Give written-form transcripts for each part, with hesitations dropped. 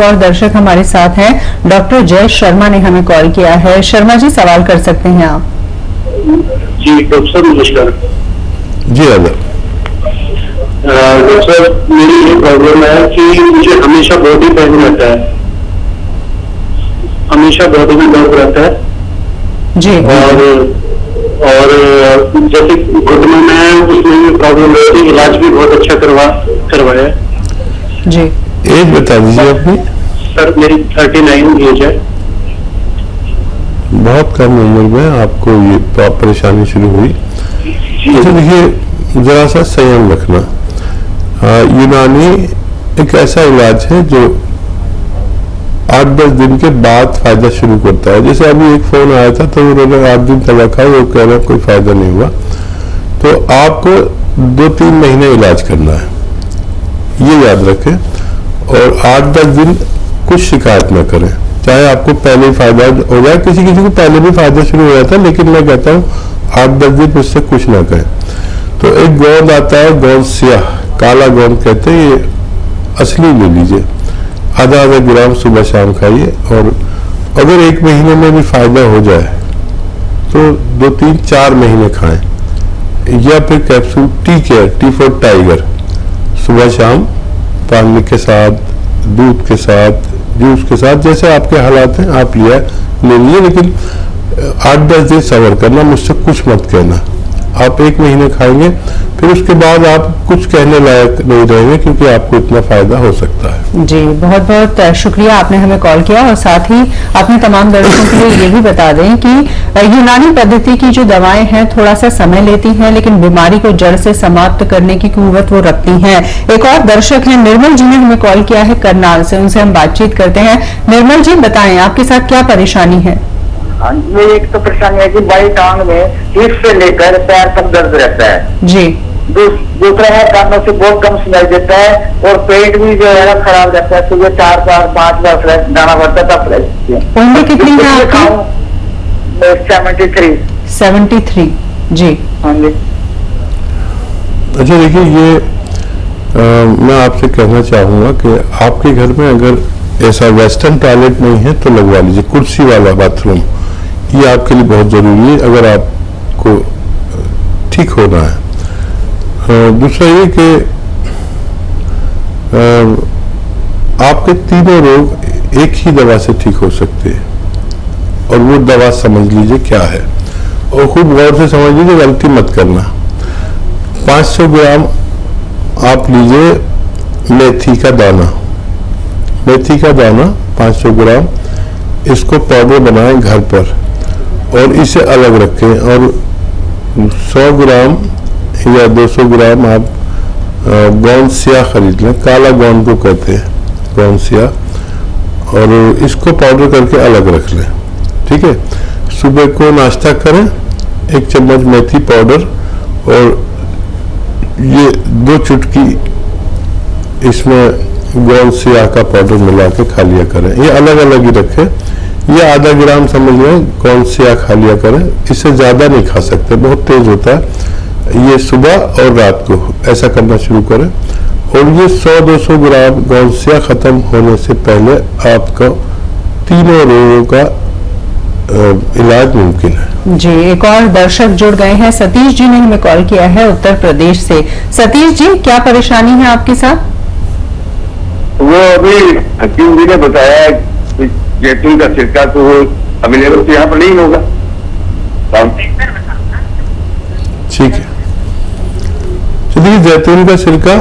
एक और दर्शक हमारे साथ हैं, डॉक्टर जय शर्मा ने हमें कॉल किया है। शर्मा जी, सवाल कर सकते हैं आप। जी डॉक्टर साहब नमस्कार। जी डॉक्टर साहब, मेरी ये प्रॉब्लम है कि मुझे हमेशा बॉडी पेन रहता है, हमेशा बॉडी में दर्द रहता है जी। और जैसे घुटने में उसमें भी प्रॉब्लम रहती है, इलाज भी बहुत अच्छा करवाया जी। एज बता दीजिए अपनी। सर मेरी 39 एज है। बहुत कम उम्र में आपको ये परेशानी शुरू हुई। अच्छा देखिए, जरा सा संयम रखना। यूनानी एक ऐसा इलाज है जो 8-10 दिन के बाद फायदा शुरू करता है। जैसे अभी एक फोन आया था तो उन्होंने 8 दिन तक रखा, वो कह रहा कोई फायदा नहीं हुआ। तो आपको 2-3 महीने इलाज करना है, ये याद रखें। और 8-10 दिन कुछ शिकायत न करें, चाहे आपको पहले ही फायदा हो जाए। किसी किसी को पहले भी फायदा शुरू हो जाता है, लेकिन मैं कहता हूँ 8-10 दिन मुझसे कुछ ना कहें। तो एक गोंद आता है, गोंद सियाह, काला गोंद कहते हैं, ये असली ले लीजिए, आधा ग्राम सुबह शाम खाइए। और अगर 1 महीने में भी फायदा हो जाए तो 2-3-4 महीने खाएं। या फिर कैप्सूल टी फॉर टाइगर, सुबह शाम पानी के साथ, दूध के साथ, जूस के साथ, जैसे आपके हालात हैं आप ले लीजिए। लेकिन 8-10 दिन सब्र करना, मुझसे कुछ मत कहना। आप 1 महीने खाएंगे, फिर उसके बाद आप कुछ कहने लायक नहीं रहेंगे, क्योंकि आपको इतना फायदा हो सकता है। जी, बहुत बहुत शुक्रिया, आपने हमें कॉल किया। और साथ ही अपने तमाम दर्शकों के लिए ये भी बता दें कि यूनानी पद्धति की जो दवाएं हैं थोड़ा सा समय लेती हैं, लेकिन बीमारी को जड़ से समाप्त करने की कुव्वत वो रखती हैं। एक और दर्शक हैं, निर्मल जी ने हमें कॉल किया है करनाल से, उनसे हम बातचीत करते हैं। निर्मल जी, बताएं आपके साथ क्या परेशानी है? हाँ, ये एक तो परेशानी है कि बाई टांग में पीठ से लेकर पैर तक दर्द रहता है जी। दूसरा है कानों से बहुत कम सुनाई देता है, और पेट भी जो है खराब रहता है। सुबह 4-5 बार फ्रेश दाना पड़ता था। फ्रेश उम्र कितनी है आपकी? 73 जी। हाँ जी। अच्छा देखिए, ये मैं आपसे कहना चाहूँगा कि आपके घर में अगर ऐसा वेस्टर्न टॉयलेट नहीं है तो लगवा लीजिए, कुर्सी वाला बाथरूम। ये आपके लिए बहुत ज़रूरी है अगर आपको ठीक होना है। दूसरा ये कि आपके तीनों रोग एक ही दवा से ठीक हो सकते हैं, और वो दवा समझ लीजिए क्या है, और खूब गौर से समझ लीजिए, गलती मत करना। 500 ग्राम आप लीजिए मेथी का दाना, मेथी का दाना 500 ग्राम, इसको पाउडर बनाएं घर पर और इसे अलग रखें। और 100 ग्राम या 200 ग्राम आप गोंद सिया खरीद लें, काला गोंद को कहते हैं, गोंद सिया, और इसको पाउडर करके अलग रख लें। ठीक है, सुबह को नाश्ता करें, 1 चम्मच मेथी पाउडर और ये 2 चुटकी इसमें गोंद सिया का पाउडर मिला के खा लिया करें। ये अलग अलग ही रखें। ये आधा ग्राम समझ लें गोंद सिया खा लिया करें, इससे ज़्यादा नहीं खा सकते, बहुत तेज होता है। ये सुबह और रात को ऐसा करना शुरू करें, और ये 100-200 ग्राम गोंद सिया खत्म होने से पहले आपका तीनों रोगों का इलाज मुमकिन है। जी, एक और दर्शक जुड़ गए हैं, सतीश जी ने हमें कॉल किया है उत्तर प्रदेश से। सतीश जी, क्या परेशानी है आपके साथ? वो अभी हकीम जी ने बताया जैतून का सिरका तो अवेलेबल तो यहाँ पर नहीं होगा। ठीक है, चलिए, जैतून का सिरका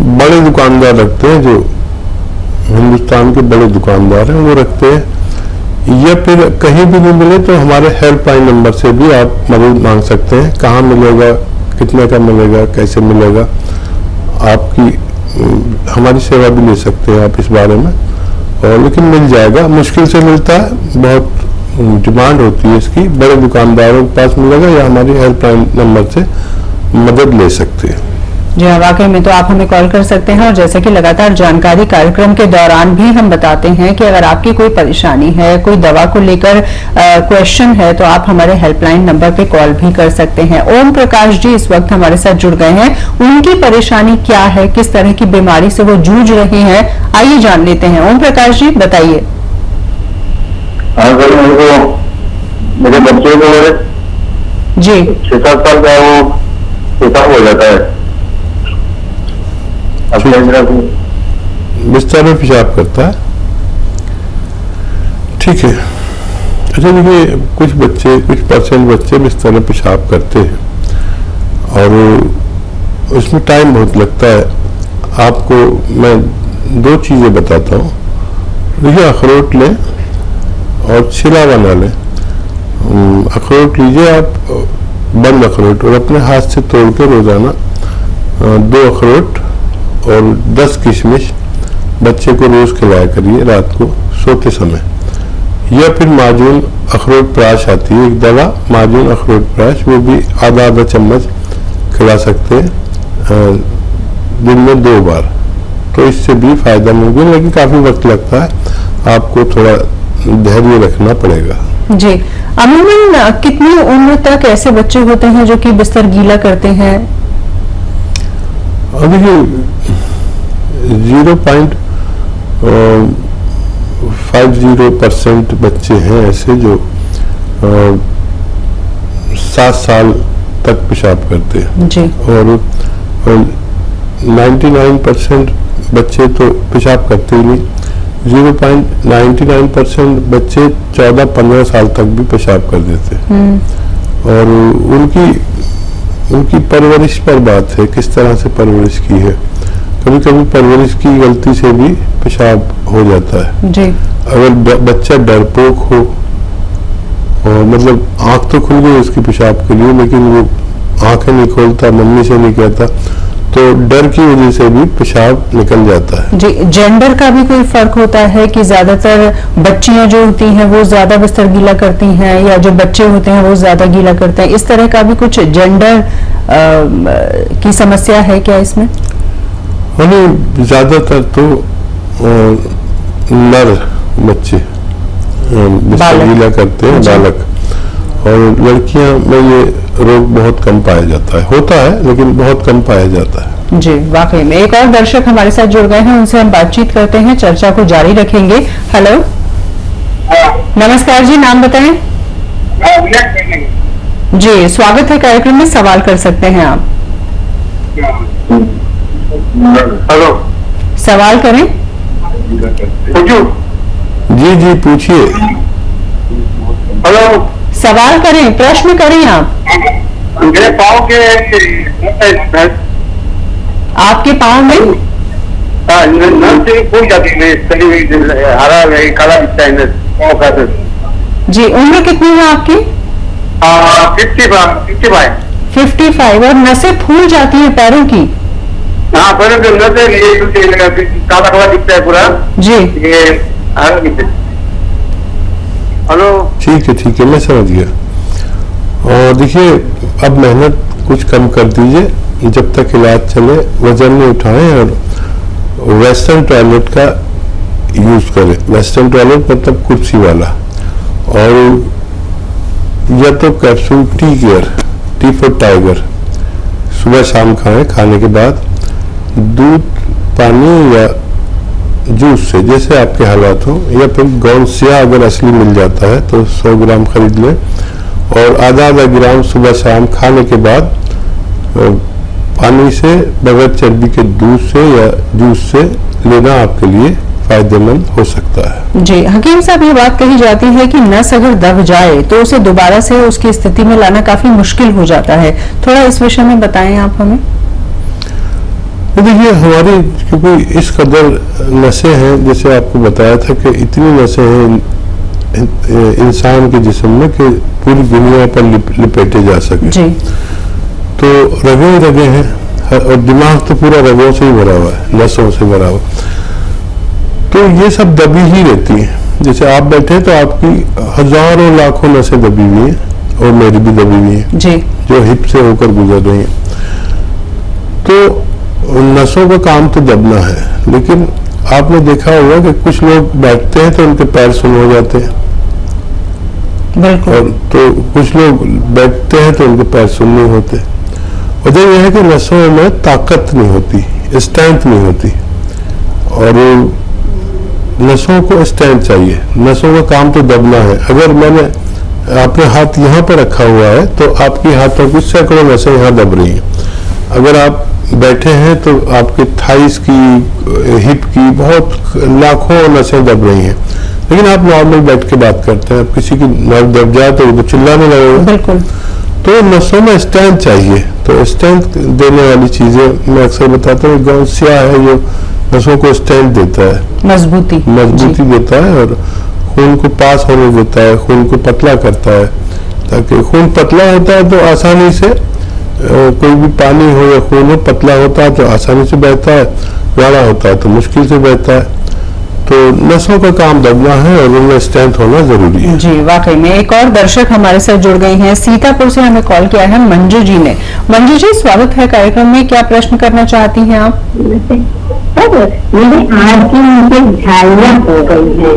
बड़े दुकानदार रखते हैं, जो हिंदुस्तान के बड़े दुकानदार हैं वो रखते हैं। या फिर कहीं भी नहीं मिले तो हमारे हेल्पलाइन नंबर से भी आप मदद मांग सकते हैं। कहाँ मिलेगा, कितने का मिलेगा, कैसे मिलेगा, आपकी हमारी सेवा भी ले सकते हैं आप इस बारे में। और लेकिन मिल जाएगा, मुश्किल से मिलता है, बहुत डिमांड होती है इसकी। बड़े दुकानदारों के पास मिलेगा, या हमारी हेल्पलाइन नंबर से मदद ले सकते हैं। जी हाँ, वाकई में तो आप हमें कॉल कर सकते हैं और जैसे कि लगातार जानकारी कार्यक्रम के दौरान भी हम बताते हैं कि अगर आपकी कोई परेशानी है, कोई दवा को लेकर क्वेश्चन है, तो आप हमारे हेल्पलाइन नंबर पे कॉल भी कर सकते हैं। ओम प्रकाश जी इस वक्त हमारे साथ जुड़ गए हैं। उनकी परेशानी क्या है, किस तरह की बीमारी से वो जूझ रहे हैं, आइए जान लेते हैं। ओम प्रकाश जी बताइए। मेरे बच्चे को जी 6-7 साल का वो पेशाब हो जाता है। बिस्तर में पेशाब करता है, ठीक है। अच्छा देखिए, कुछ परसेंट बच्चे बिस्तर में पेशाब करते हैं और उसमें टाइम बहुत लगता है। आपको मैं 2 चीज़ें बताता हूँ। देखिए, अखरोट लें और छिला बना लें। अखरोट लीजिए आप, बंद अखरोट, और अपने हाथ से तोड़ के रोजाना 2 अखरोट और 10 किशमिश बच्चे को रोज खिलाया करिए रात को सोते समय। या फिर माजून अखरोट प्राश आती है, एक दवा माजून अखरोट प्राश, वो भी आधा चम्मच खिला सकते हैं दिन में 2 बार। तो इससे भी फायदा मिलेगा, लेकिन काफी वक्त लगता है, आपको थोड़ा धैर्य रखना पड़ेगा। जी, अमूमन कितनी उम्र तक ऐसे बच्चे होते हैं जो कि बिस्तर गीला करते हैं? देखिए 0.50% बच्चे हैं ऐसे जो 7 साल तक पेशाब करते हैं जी। और 99% बच्चे तो पेशाब करते ही नहीं। 0.99% बच्चे 14-15 साल तक भी पेशाब कर देते हैं। और उनकी परवरिश पर बात है, किस तरह से परवरिश की है। कभी कभी परवरिश की गलती से भी पेशाब हो जाता है जी। अगर बच्चा डरपोक हो, और मतलब आंख तो खुल गई उसकी पेशाब के लिए, लेकिन वो आंखें नहीं खोलता, मम्मी से नहीं कहता, तो डर की वजह से भी पेशाब निकल जाता है। जी, जेंडर का भी कोई फर्क होता है कि ज्यादातर बच्चियां जो होती हैं वो ज्यादा बिस्तर गीला करती हैं, या जो बच्चे होते हैं वो ज्यादा गीला करते हैं? इस तरह का भी कुछ जेंडर की समस्या है क्या इसमें? ज्यादातर तो नर बच्चे बिस्तर गीला करते हैं, बालक, और लड़कियां में ये रोग बहुत कम पाया जाता है। होता है लेकिन बहुत कम पाया जाता है। जी, वाकई में। एक और दर्शक हमारे साथ जुड़ गए हैं, उनसे हम बातचीत करते हैं, चर्चा को जारी रखेंगे। हेलो, नमस्कार जी, नाम बताएं। जी, स्वागत है कार्यक्रम में, सवाल कर सकते हैं आप। हेलो, सवाल करें। जी जी पूछिए। हेलो, सवाल करें, प्रश्न करें आप। मेरे पाँव के आपके पाँव में नस से फूल जाती है, सड़ी हुई हरा काला दिखता है पाँव का। जी, उम्र कितनी है आपकी? 55। और नसें फूल जाती हैं पैरों की? हाँ, पैरों के नस काला काला दिखता है पूरा जी। ये हरा दिखता है। हेलो, ठीक है, मैं समझ गया। और देखिए, अब मेहनत कुछ कम कर दीजिए जब तक इलाज चले, वजन नहीं उठाएं और वेस्टर्न टॉयलेट का यूज करें। वेस्टर्न टॉयलेट मतलब कुर्सी वाला, और या तो कैप्सूल टी फॉर टाइगर सुबह शाम खाएं। खाने के बाद दूध, पानी या जूस से, जैसे आपके हालात हो, या फिर गौनसिया अगर असली मिल जाता है तो 100 ग्राम खरीद लें, और आधा ग्राम सुबह शाम खाने के बाद पानी से, बगैर चर्बी के दूध से या जूस से लेना आपके लिए फायदेमंद हो सकता है। जी, हकीम साहब, ये बात कही जाती है कि नस अगर दब जाए तो उसे दोबारा से उसकी स्थिति में लाना काफी मुश्किल हो जाता है। थोड़ा इस विषय में बताएं आप हमें। देखिए, हमारी क्योंकि इस कदर नसें हैं, जैसे आपको बताया था कि इतनी नसें हैं इंसान के जिस्म में कि पूरी दुनिया पर लिपेटे जा सके। जी। तो रगे हैं, और दिमाग तो पूरा रगों से ही भरा हुआ है, नसों से भरा हुआ। तो ये सब दबी ही रहती है। जैसे आप बैठे तो आपकी हजारों लाखों नसें दबी हुई हैं, और मेरी भी दबी हुई है, जी। जो हिप से होकर गुजर रही है। तो उन नसों का काम तो दबना है, लेकिन आपने देखा होगा कि कुछ लोग बैठते हैं तो उनके पैर सुन्न हो जाते हैं, बिल्कुल। और तो कुछ लोग बैठते हैं तो उनके पैर सुन्न नहीं होते। वजह यह है कि नसों में ताकत नहीं होती, स्ट्रेंथ नहीं होती, और नसों को स्ट्रेंथ चाहिए। नसों का काम तो दबना है। अगर मैंने आपने हाथ यहाँ पर रखा हुआ है तो आपके हाथों की सैकड़ों नसें यहाँ दब रही हैं। अगर आप बैठे हैं तो आपके थाइस की, हिप की बहुत लाखों नसें दब रही हैं। लेकिन आप नॉर्मल बैठ के बात करते हैं, आप किसी की नस दब जाए तो वो तो चिल्लाने लगेगा। बिल्कुल। तो नसों में स्ट्रेंथ चाहिए। तो स्ट्रेंथ देने वाली चीजें मैं अक्सर बताता हूँ, गौन स्याह है जो नसों को स्ट्रेंथ देता है, मजबूती देता है, और खून को पास होने देता है, खून को पतला करता है। ताकि खून पतला होता है तो आसानी से कोई भी पानी हो या खून हो, पतला होता है तो आसानी से बहता है, गाढ़ा होता है तो मुश्किल से बहता है। तो नसों का काम दबना है और उनमें स्ट्रेंथ होना जरूरी है। जी, वाकई में। एक और दर्शक हमारे साथ जुड़ गई हैं, सीतापुर से हमें कॉल किया है मंजू जी ने। मंजू जी, स्वागत है कार्यक्रम में। क्या प्रश्न करना चाहती हैं आप? मेरे आँख की नीचे झाइयाँ हो गई है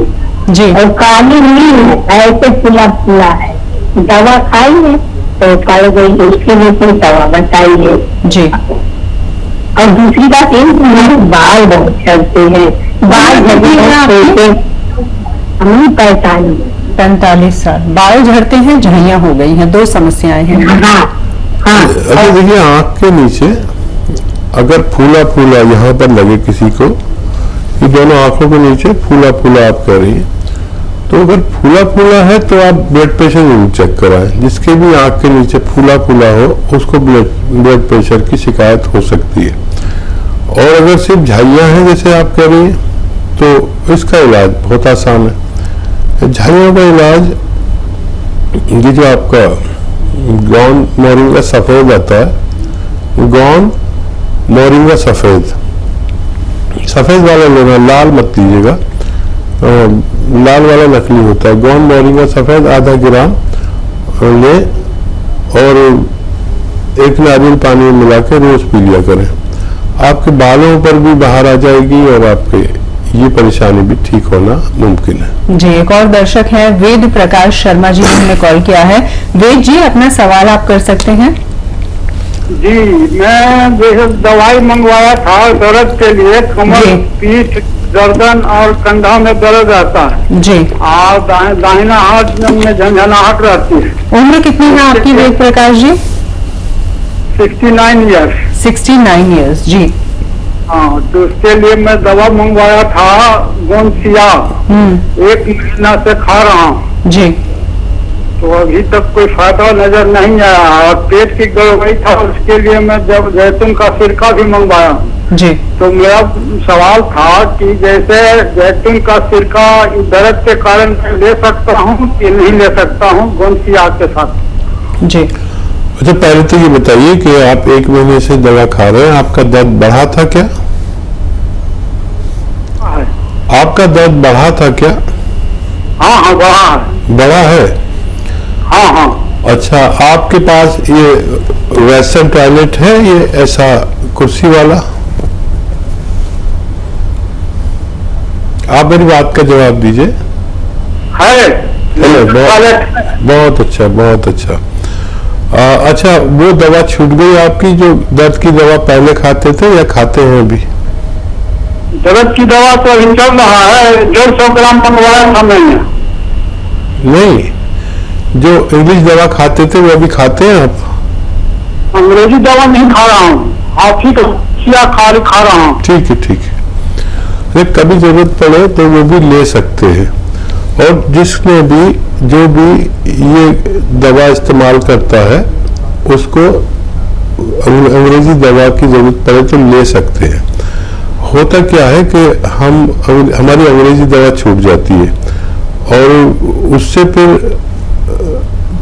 जी, और काली नहीं है, ऐसे फुला फुला है। दवा खाई है तो पड़ गई, उसके लिए कोई दवा बताई है। जी। और दूसरी बात ये, हमारे बाल बहुत झड़ते हैं, बाल झड़ते हैं। हमें 45 साल बाल झड़ते हैं, झाइयाँ हो गई हैं, दो समस्याएं हैं। हाँ। अगर देखिए आँख के नीचे अगर फूला फूला यहाँ पर लगे किसी को, ये दोनों आंखों के नीचे फूला फूला आप कर रही है, तो अगर फूला फूला है तो आप ब्लड प्रेशर जरूर चेक कराएं। जिसके भी आंख के नीचे फूला फूला हो उसको ब्लड प्रेशर की शिकायत हो सकती है। और अगर सिर्फ झाइयाँ हैं जैसे आप कह रही हैं, तो इसका इलाज बहुत आसान है। झाइयों का इलाज, ये जो आपका गौन मोरिंगा सफेद आता है, गौन मोरिंगा सफेद वाला लेना, लाल मत लीजिएगा, लाल वाला नकली होता है। गौन मोरिंगा सफेद आधा ग्राम ले और एक नारियल पानी में मिला के रोज पी लिया करें। आपके बालों पर भी बाहर आ जाएगी और आपके ये परेशानी भी ठीक होना मुमकिन है। जी, एक और दर्शक हैं वेद प्रकाश शर्मा जी ने हमें कॉल किया है। वेद जी, अपना सवाल आप कर सकते हैं। जी, मैं जैसे दवाई मंगवाया था दर्द के लिए, कमर, जी। पीठ, गर्दन और कंधा में दर्द रहता है जी। और दाहिना हाथ में झंझनाहट रहती है। उम्र कितनी है आपकी वेद प्रकाश जी? 69 ईयर्स। 69 ईयर्स। जी। हाँ, तो उसके लिए मैं दवा मंगवाया था गोनसिया, 1 महीना से खा रहा हूँ। जी। तो अभी तक कोई फायदा नजर नहीं आया। और पेट की गड़बड़ी था, उसके लिए मैं जब जैतून का सिरका भी मंगवाया। जी। तो मेरा सवाल था कि जैसे जैतून का सिरका दर्द के कारण मैं ले सकता हूँ कि नहीं ले सकता हूँ गोनसिया के साथ? जी। अच्छा, पहले तो ये बताइए कि आप 1 महीने से दवा खा रहे हैं, आपका दर्द बढ़ा था क्या? आपका दर्द बढ़ा था क्या? हाँ हाँ, बढ़ा है। बढ़ा है? हाँ हाँ। अच्छा, आपके पास ये वेस्टर्न टॉयलेट है, ये ऐसा कुर्सी वाला? आप मेरी बात का जवाब दीजिए। है। हेलो, बहुत अच्छा, बहुत अच्छा। अच्छा, वो दवा छूट गई आपकी जो दर्द की दवा पहले खाते थे या खाते हैं अभी? दर्द की दवा तो अभी चल रहा है, 150 ग्राम मंगवाया था मैंने। नहीं, जो इंग्लिश दवा खाते थे वो अभी खाते हैं आप? अंग्रेजी दवा नहीं खा रहा हूँ, हाथी का खा रहा हूँ। ठीक है, ठीक है। अगर कभी जरूरत पड़े तो वो भी ले सकते हैं। और जिसने भी जो भी ये दवा इस्तेमाल करता है उसको अंग्रेजी दवा की जरूरत पड़े तो ले सकते हैं। होता क्या है कि हमारी अंग्रेजी दवा छूट जाती है और उससे फिर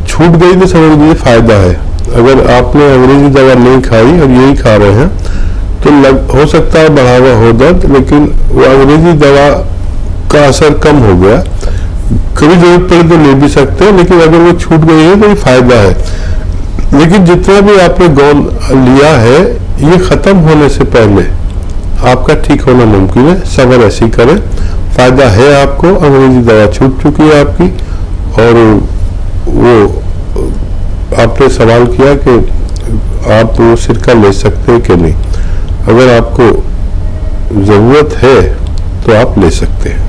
छूट गई तो समझ लीजिए फायदा है। अगर आपने अंग्रेजी दवा नहीं खाई और यही खा रहे हैं तो हो सकता है बढ़ा हुआ हो दर्द, लेकिन वो अंग्रेजी दवा का असर कम हो गया। कभी जरूरत पड़े तो ले भी सकते हैं, लेकिन अगर वो छूट गई है तो ये फायदा है। लेकिन जितना भी आपने गौन लिया है ये खत्म होने से पहले आपका ठीक होना मुमकिन है। सब्र ऐसे ही करें, फायदा है आपको। अंग्रेजी दवा छूट चुकी है आपकी। और वो आपने सवाल किया कि आप वो सिरका ले सकते हैं कि नहीं। अगर आपको जरूरत है तो आप ले सकते हैं।